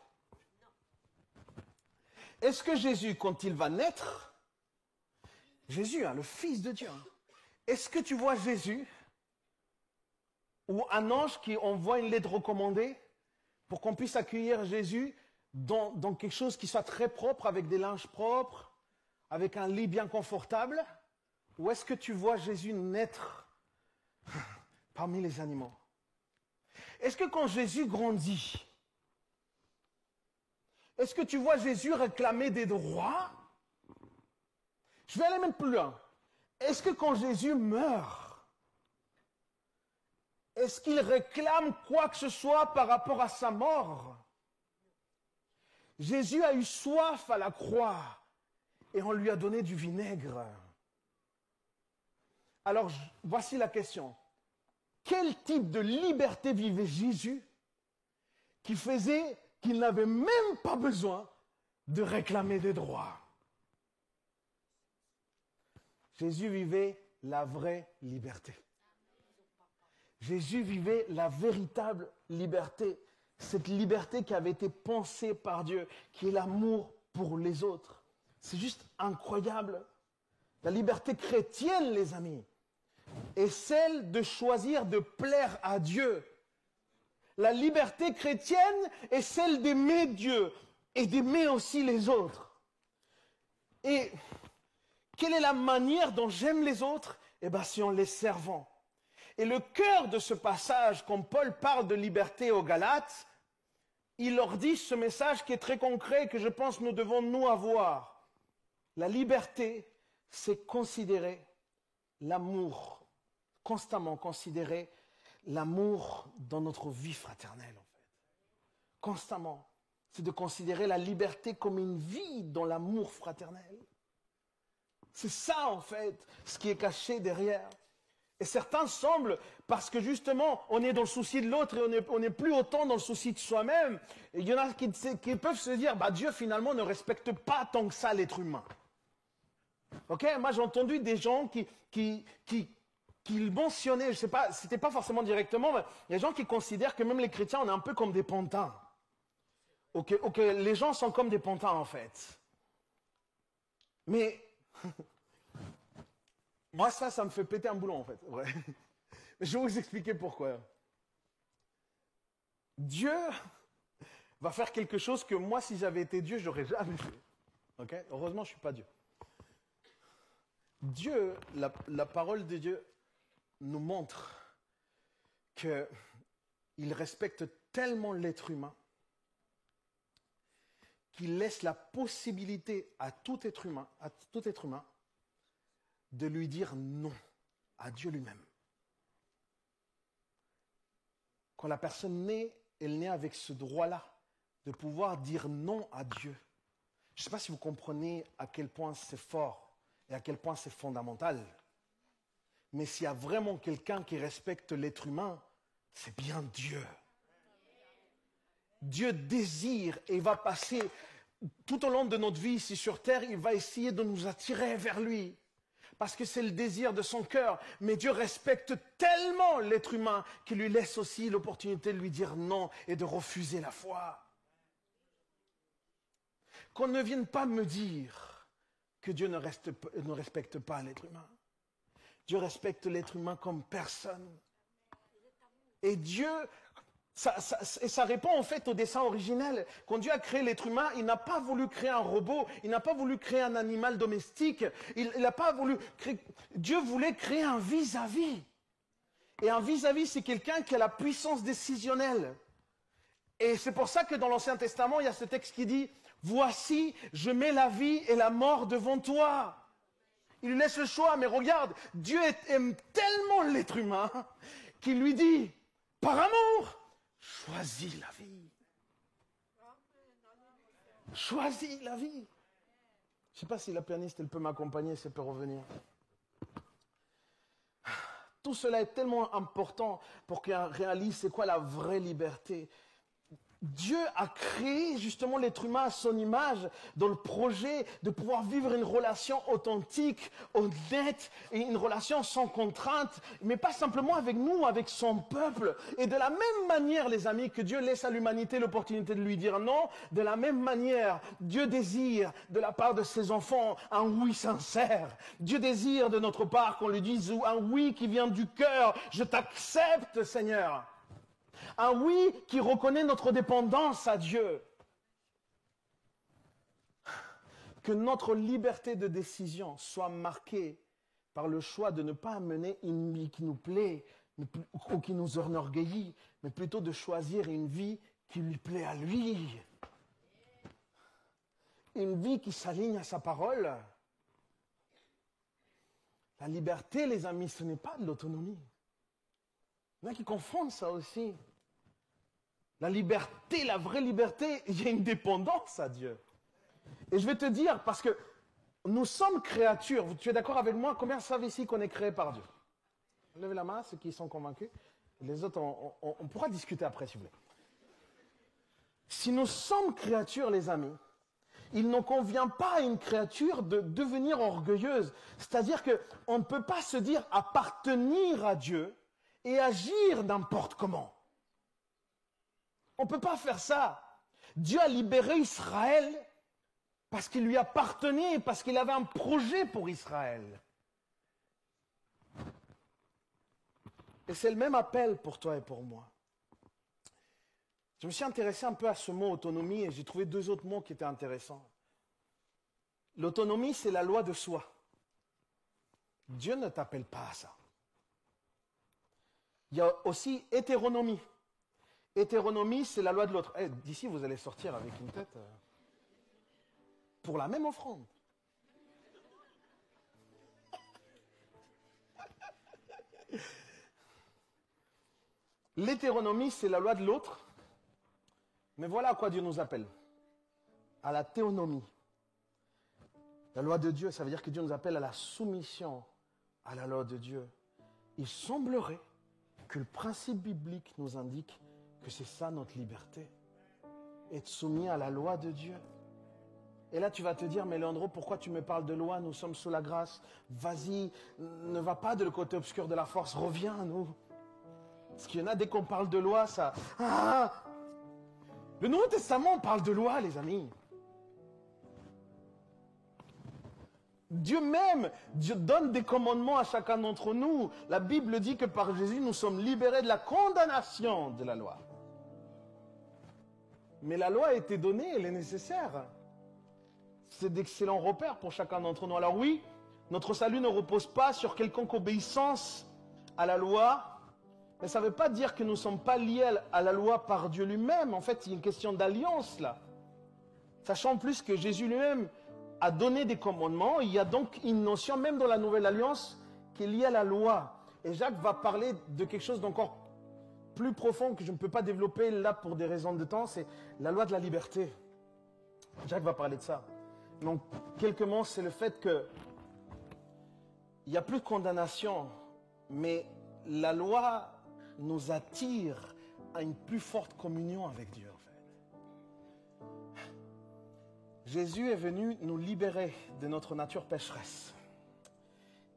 Est-ce que Jésus, quand il va naître, Jésus, le Fils de Dieu, est-ce que tu vois Jésus ou un ange qui envoie une lettre recommandée pour qu'on puisse accueillir Jésus dans quelque chose qui soit très propre, avec des linges propres, avec un lit bien confortable? Ou est-ce que tu vois Jésus naître parmi les animaux? Est-ce que quand Jésus grandit, est-ce que tu vois Jésus réclamer des droits? Je vais aller même plus loin. Est-ce que quand Jésus meurt, est-ce qu'il réclame quoi que ce soit par rapport à sa mort? Jésus a eu soif à la croix et on lui a donné du vinaigre. Alors, voici la question. Quel type de liberté vivait Jésus qui faisait qu'il n'avait même pas besoin de réclamer des droits? Jésus vivait la vraie liberté. Jésus vivait la véritable liberté. Cette liberté qui avait été pensée par Dieu, qui est l'amour pour les autres. C'est juste incroyable. La liberté chrétienne, les amis, est celle de choisir de plaire à Dieu. La liberté chrétienne est celle d'aimer Dieu et d'aimer aussi les autres. Et quelle est la manière dont j'aime les autres? Eh bien, c'est en les servant. Et le cœur de ce passage, quand Paul parle de liberté aux Galates, il leur dit ce message qui est très concret, que je pense nous devons nous avoir. La liberté, c'est considérer l'amour, constamment considérer l'amour dans notre vie fraternelle, en fait. Constamment. C'est de considérer la liberté comme une vie dans l'amour fraternel. C'est ça, en fait, ce qui est caché derrière. Et certains semblent, parce que justement, on est dans le souci de l'autre et on n'est plus autant dans le souci de soi-même. Et il y en a qui peuvent se dire, Dieu finalement ne respecte pas tant que ça l'être humain. Ok? Moi j'ai entendu des gens qui mentionnaient, je sais pas, c'était pas forcément directement, mais il y a des gens qui considèrent que même les chrétiens, on est un peu comme des pantins. Ok, les gens sont comme des pantins en fait. Mais moi, ça me fait péter un boulon, en fait. Ouais. Je vais vous expliquer pourquoi. Dieu va faire quelque chose que moi, si j'avais été Dieu, j'aurais jamais fait. Okay? Heureusement, je ne suis pas Dieu. Dieu, la parole de Dieu nous montre qu'il respecte tellement l'être humain qu'il laisse la possibilité à tout être humain, de lui dire non à Dieu lui-même. Quand la personne naît, elle naît avec ce droit-là de pouvoir dire non à Dieu. Je ne sais pas si vous comprenez à quel point c'est fort et à quel point c'est fondamental. Mais s'il y a vraiment quelqu'un qui respecte l'être humain, c'est bien Dieu. Dieu désire et va passer tout au long de notre vie ici sur terre, il va essayer de nous attirer vers lui. Parce que c'est le désir de son cœur. Mais Dieu respecte tellement l'être humain qu'il lui laisse aussi l'opportunité de lui dire non et de refuser la foi. qu'on ne vienne pas me dire que Dieu ne respecte pas l'être humain. Dieu respecte l'être humain comme personne. Et Dieu, ça répond en fait au dessein originel. Quand Dieu a créé l'être humain, il n'a pas voulu créer un robot, il n'a pas voulu créer un animal domestique, il n'a pas voulu créer... Dieu voulait créer un vis-à-vis. Et un vis-à-vis, c'est quelqu'un qui a la puissance décisionnelle. Et c'est pour ça que dans l'Ancien Testament, il y a ce texte qui dit « Voici, je mets la vie et la mort devant toi ». Il lui laisse le choix, mais regarde, Dieu aime tellement l'être humain qu'il lui dit « Par amour, choisis la vie. Choisis la vie. » Je ne sais pas si la pianiste, elle peut m'accompagner, si elle peut revenir. Tout cela est tellement important pour qu'on réalise c'est quoi la vraie liberté. Dieu a créé justement l'être humain à son image dans le projet de pouvoir vivre une relation authentique, honnête, et une relation sans contrainte, mais pas simplement avec nous, avec son peuple. Et de la même manière, les amis, que Dieu laisse à l'humanité l'opportunité de lui dire non, de la même manière, Dieu désire de la part de ses enfants un oui sincère. Dieu désire de notre part qu'on lui dise un oui qui vient du cœur. Je t'accepte, Seigneur. Un oui qui reconnaît notre dépendance à Dieu. Que notre liberté de décision soit marquée par le choix de ne pas mener une vie qui nous plaît ou qui nous enorgueillit, mais plutôt de choisir une vie qui lui plaît à lui. Une vie qui s'aligne à sa parole. La liberté, les amis, ce n'est pas de l'autonomie. Il y en a qui confondent ça aussi. La liberté, la vraie liberté, il y a une dépendance à Dieu. Et je vais te dire, parce que nous sommes créatures. Tu es d'accord avec moi? Combien savent ici qu'on est créé par Dieu? Levez la main, ceux qui sont convaincus. Les autres, on pourra discuter après, si vous voulez. Si nous sommes créatures, les amis, il ne convient pas à une créature de devenir orgueilleuse. C'est-à-dire qu'on ne peut pas se dire appartenir à Dieu et agir n'importe comment. On ne peut pas faire ça. Dieu a libéré Israël parce qu'il lui appartenait, parce qu'il avait un projet pour Israël. Et c'est le même appel pour toi et pour moi. Je me suis intéressé un peu à ce mot autonomie et j'ai trouvé deux autres mots qui étaient intéressants. L'autonomie, c'est la loi de soi. Dieu ne t'appelle pas à ça. Il y a aussi hétéronomie. Hétéronomie, c'est la loi de l'autre. D'ici, vous allez sortir avec une tête pour la même offrande. L'hétéronomie, c'est la loi de l'autre. Mais voilà à quoi Dieu nous appelle. À la théonomie. La loi de Dieu, ça veut dire que Dieu nous appelle à la soumission à la loi de Dieu. Il semblerait que le principe biblique nous indique que c'est ça notre liberté. Être soumis à la loi de Dieu. Et là, tu vas te dire, mais Leandro, pourquoi tu me parles de loi? Nous sommes sous la grâce. Vas-y, ne va pas de le côté obscur de la force. Reviens à nous. Parce qu'il y en a, dès qu'on parle de loi, ça... Ah! Le Nouveau Testament, on parle de loi, les amis. Dieu même, Dieu donne des commandements à chacun d'entre nous. La Bible dit que par Jésus, nous sommes libérés de la condamnation de la loi. Mais la loi a été donnée, elle est nécessaire. C'est d'excellents repères pour chacun d'entre nous. Alors oui, notre salut ne repose pas sur quelconque obéissance à la loi, mais ça ne veut pas dire que nous ne sommes pas liés à la loi par Dieu lui-même. En fait, il y a une question d'alliance là. Sachant en plus que Jésus lui-même a donné des commandements, il y a donc une notion, même dans la Nouvelle Alliance, qui est liée à la loi. Et Jacques va parler de quelque chose d'encore plus profond que je ne peux pas développer là pour des raisons de temps, c'est la loi de la liberté. Jacques va parler de ça. Donc, quelques mots, c'est le fait que il n'y a plus de condamnation, mais la loi nous attire à une plus forte communion avec Dieu, en fait. Jésus est venu nous libérer de notre nature pécheresse.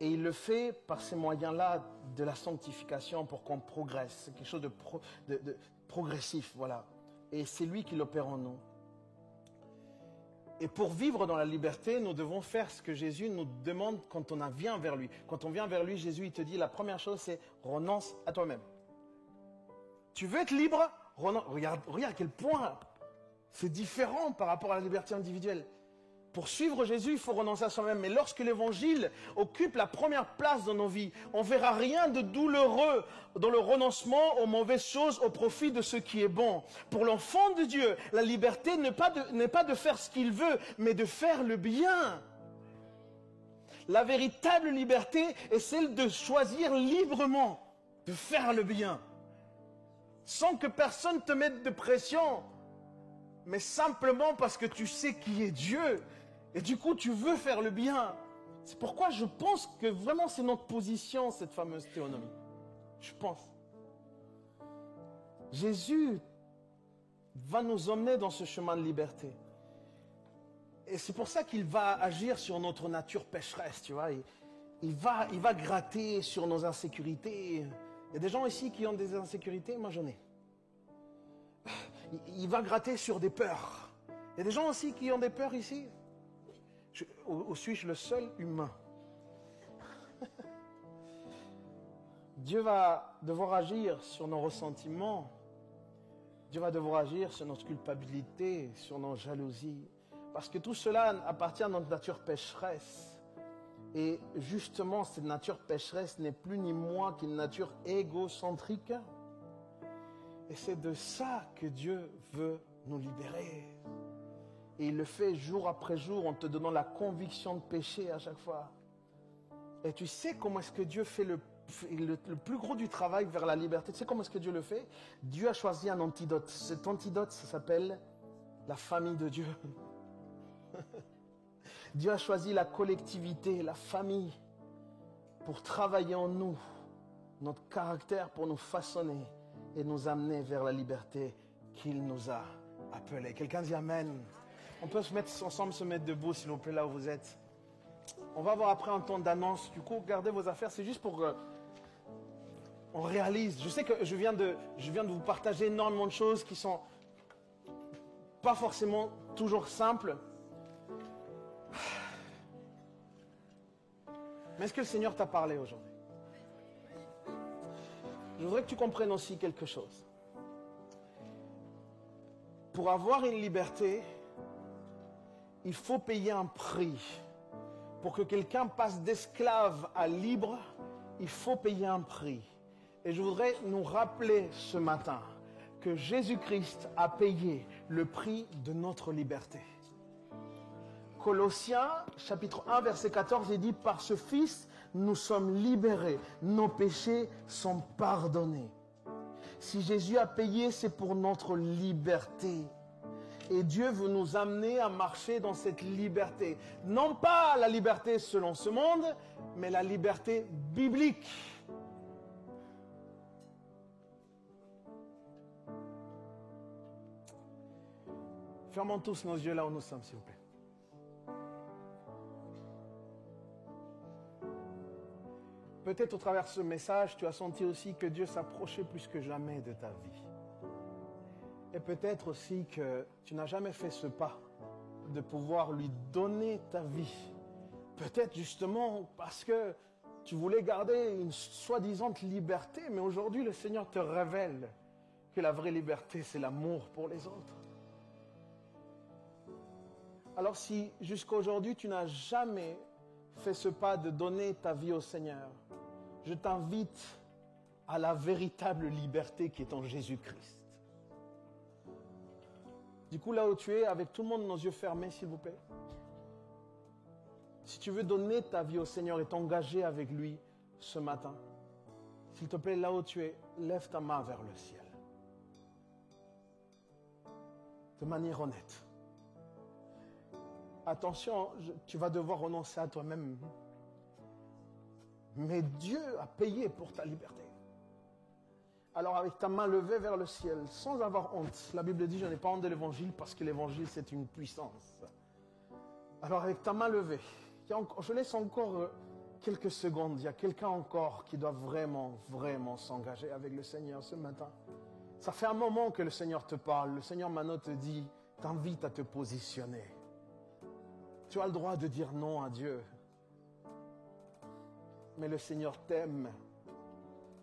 Et il le fait par ces moyens-là de la sanctification pour qu'on progresse. C'est quelque chose de progressif, voilà. Et c'est lui qui l'opère en nous. Et pour vivre dans la liberté, nous devons faire ce que Jésus nous demande quand on vient vers lui. Quand on vient vers lui, Jésus il te dit, la première chose c'est renonce à toi-même. Tu veux être libre? Regarde à quel point c'est différent par rapport à la liberté individuelle. Pour suivre Jésus, il faut renoncer à soi-même. Mais lorsque l'évangile occupe la première place dans nos vies, on ne verra rien de douloureux dans le renoncement aux mauvaises choses au profit de ce qui est bon. Pour l'enfant de Dieu, la liberté n'est pas de faire ce qu'il veut, mais de faire le bien. La véritable liberté est celle de choisir librement, de faire le bien. Sans que personne te mette de pression, mais simplement parce que tu sais qui est Dieu. Et du coup, tu veux faire le bien. C'est pourquoi je pense que vraiment c'est notre position, cette fameuse théonomie. Je pense. Jésus va nous emmener dans ce chemin de liberté. Et c'est pour ça qu'il va agir sur notre nature pécheresse, tu vois. Il va gratter sur nos insécurités. Il y a des gens ici qui ont des insécurités, moi j'en ai. Il va gratter sur des peurs. Il y a des gens aussi qui ont des peurs ici. Ou suis-je le seul humain? Dieu va devoir agir sur nos ressentiments. Dieu va devoir agir sur notre culpabilité, sur nos jalousies. Parce que tout cela appartient à notre nature pécheresse. Et justement, cette nature pécheresse n'est plus ni moins qu'une nature égocentrique. Et c'est de ça que Dieu veut nous libérer. Et il le fait jour après jour en te donnant la conviction de péché à chaque fois. Et tu sais comment est-ce que Dieu fait le plus gros du travail vers la liberté? Tu sais comment est-ce que Dieu le fait? Dieu a choisi un antidote. Cet antidote, ça s'appelle la famille de Dieu. Dieu a choisi la collectivité, la famille, pour travailler en nous, notre caractère, pour nous façonner et nous amener vers la liberté qu'il nous a appelés. Quelqu'un dit Amen. On peut se mettre ensemble, se mettre debout, s'il vous plaît, là où vous êtes. On va avoir après un temps d'annonce. Du coup, gardez vos affaires. C'est juste pour on réalise. Je sais que je viens de vous partager énormément de choses qui sont pas forcément toujours simples. Mais est-ce que le Seigneur t'a parlé aujourd'hui? Je voudrais que tu comprennes aussi quelque chose. Pour avoir une liberté, il faut payer un prix. Pour que quelqu'un passe d'esclave à libre, il faut payer un prix. Et je voudrais nous rappeler ce matin que Jésus-Christ a payé le prix de notre liberté. Colossiens, chapitre 1, verset 14, il dit « Par ce Fils, nous sommes libérés, nos péchés sont pardonnés. » Si Jésus a payé, c'est pour notre liberté. Et Dieu veut nous amener à marcher dans cette liberté. Non pas la liberté selon ce monde, mais la liberté biblique. Fermons tous nos yeux là où nous sommes, s'il vous plaît. Peut-être au travers de ce message, tu as senti aussi que Dieu s'approchait plus que jamais de ta vie. Et peut-être aussi que tu n'as jamais fait ce pas de pouvoir lui donner ta vie. Peut-être justement parce que tu voulais garder une soi-disant liberté, mais aujourd'hui le Seigneur te révèle que la vraie liberté, c'est l'amour pour les autres. Alors si jusqu'à aujourd'hui tu n'as jamais fait ce pas de donner ta vie au Seigneur, je t'invite à la véritable liberté qui est en Jésus-Christ. Du coup, là où tu es, avec tout le monde, nos yeux fermés, s'il vous plaît. Si tu veux donner ta vie au Seigneur et t'engager avec lui ce matin, s'il te plaît, là où tu es, lève ta main vers le ciel. De manière honnête. Attention, tu vas devoir renoncer à toi-même. Mais Dieu a payé pour ta liberté. Alors avec ta main levée vers le ciel, sans avoir honte. La Bible dit, je n'ai pas honte de l'évangile parce que l'évangile c'est une puissance. Alors avec ta main levée, je laisse encore quelques secondes. Il y a quelqu'un encore qui doit vraiment, vraiment s'engager avec le Seigneur ce matin. Ça fait un moment que le Seigneur te parle. Le Seigneur maintenant te dit, t'invite à te positionner. Tu as le droit de dire non à Dieu. Mais le Seigneur t'aime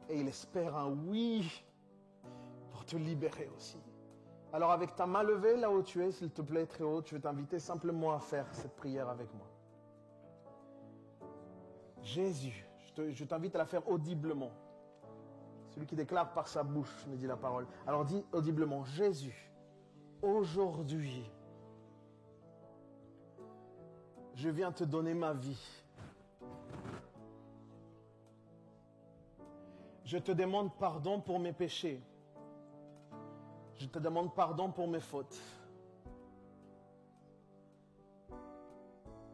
et il espère un oui pour te libérer aussi. Alors avec ta main levée là où tu es, s'il te plaît, très haut, je vais t'inviter simplement à faire cette prière avec moi. Jésus, je t'invite à la faire audiblement. Celui qui déclare par sa bouche, me dit la parole. Alors dis audiblement, Jésus, aujourd'hui, je viens te donner ma vie. Je te demande pardon pour mes péchés. Je te demande pardon pour mes fautes.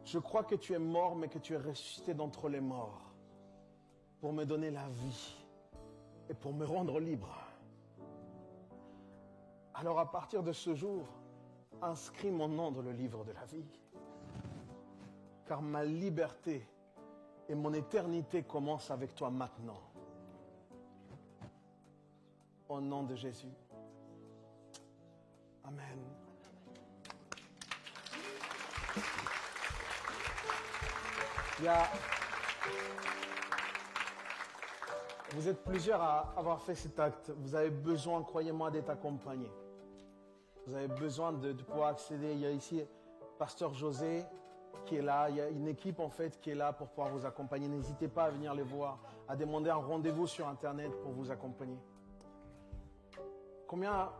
Je crois que tu es mort, mais que tu es ressuscité d'entre les morts pour me donner la vie et pour me rendre libre. Alors à partir de ce jour, inscris mon nom dans le livre de la vie. Car ma liberté et mon éternité commencent avec toi maintenant. Au nom de Jésus. Amen. Vous êtes plusieurs à avoir fait cet acte. Vous avez besoin, croyez-moi, d'être accompagnés. Vous avez besoin de pouvoir accéder. Il y a ici Pasteur José qui est là. Il y a une équipe en fait qui est là pour pouvoir vous accompagner. N'hésitez pas à venir les voir, à demander un rendez-vous sur Internet pour vous accompagner. Combien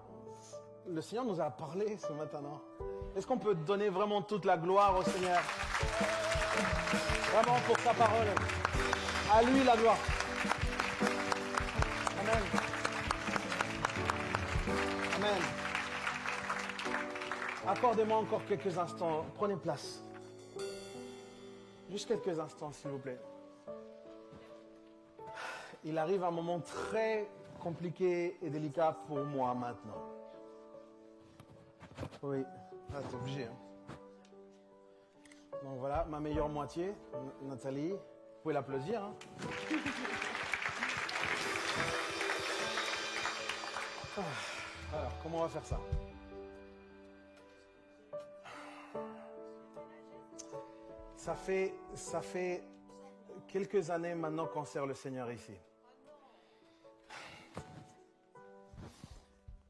le Seigneur nous a parlé ce matin, non? Est-ce qu'on peut donner vraiment toute la gloire au Seigneur? Vraiment pour sa parole. À lui la gloire. Amen. Amen. Accordez-moi encore quelques instants. Prenez place. Juste quelques instants, s'il vous plaît. Il arrive un moment très compliqué et délicat pour moi maintenant. Oui, t'es obligé. Donc voilà, ma meilleure moitié, Nathalie. Vous pouvez l'applaudir. Alors, comment on va faire ça? Ça fait quelques années maintenant qu'on sert le Seigneur ici.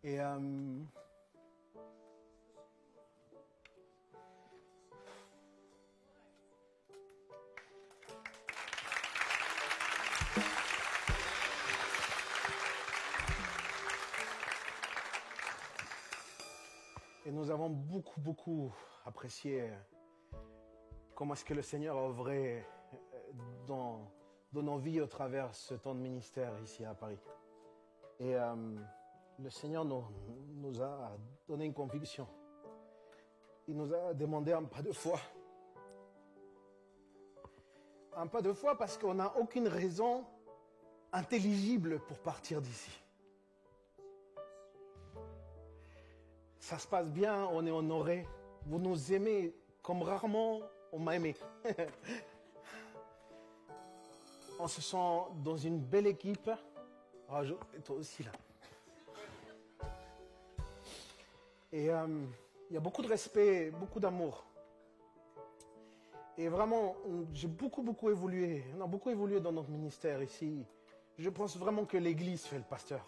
Et nous avons beaucoup apprécié comment est-ce que le Seigneur a œuvré dans nos vies au travers ce temps de ministère ici à Paris. Et le Seigneur nous a donné une conviction. Il nous a demandé un pas de foi. Un pas de foi parce qu'on n'a aucune raison intelligible pour partir d'ici. Ça se passe bien, on est honoré. Vous nous aimez comme rarement on m'a aimé. On se sent dans une belle équipe. Et toi aussi là. Et il y a beaucoup de respect, beaucoup d'amour. Et vraiment, j'ai beaucoup évolué. On a beaucoup évolué dans notre ministère ici. Je pense vraiment que l'Église fait le pasteur.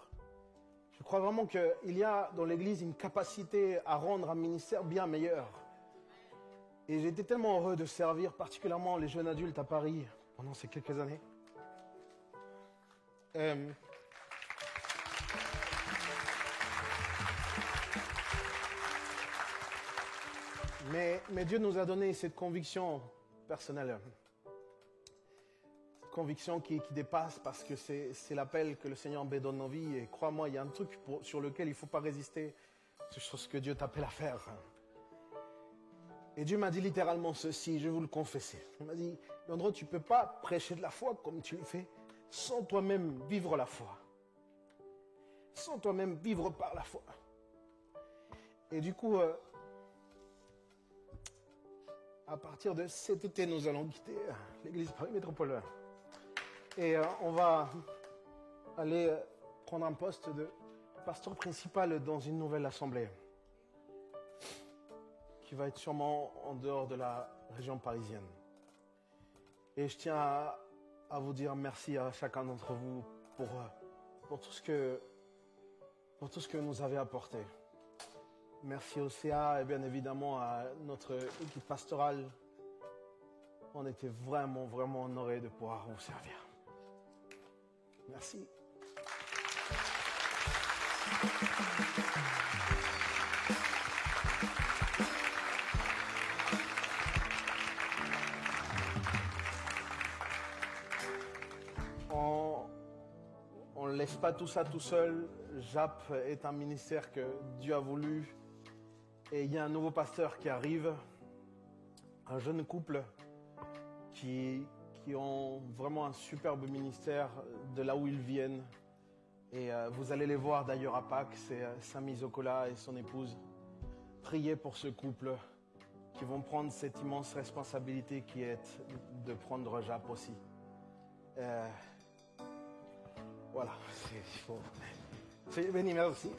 Je crois vraiment qu'il y a dans l'Église une capacité à rendre un ministère bien meilleur. Et j'ai été tellement heureux de servir particulièrement les jeunes adultes à Paris pendant ces quelques années. Mais Dieu nous a donné cette conviction personnelle. Cette conviction qui dépasse parce que c'est l'appel que le Seigneur met dans nos vies. Et crois-moi, il y a un truc sur lequel il ne faut pas résister. C'est ce que Dieu t'appelle à faire. Et Dieu m'a dit littéralement ceci, je vais vous le confesser. Il m'a dit, Leandro, tu ne peux pas prêcher de la foi comme tu le fais sans toi-même vivre la foi. Sans toi-même vivre par la foi. Et du coup, à partir de cet été, nous allons quitter l'église Paris Métropole. Et on va aller prendre un poste de pasteur principal dans une nouvelle assemblée qui va être sûrement en dehors de la région parisienne. Et je tiens à vous dire merci à chacun d'entre vous pour tout ce que vous avez apporté. Merci au CA et bien évidemment à notre équipe pastorale. On était vraiment, vraiment honorés de pouvoir vous servir. Merci. On ne laisse pas tout ça tout seul. JAP est un ministère que Dieu a voulu. Et il y a un nouveau pasteur qui arrive, un jeune couple qui ont vraiment un superbe ministère de là où ils viennent. Et vous allez les voir d'ailleurs à Pâques, c'est Samy Zocola et son épouse. Priez pour ce couple qui vont prendre cette immense responsabilité qui est de prendre JAP aussi. Voilà, c'est Béni, merci.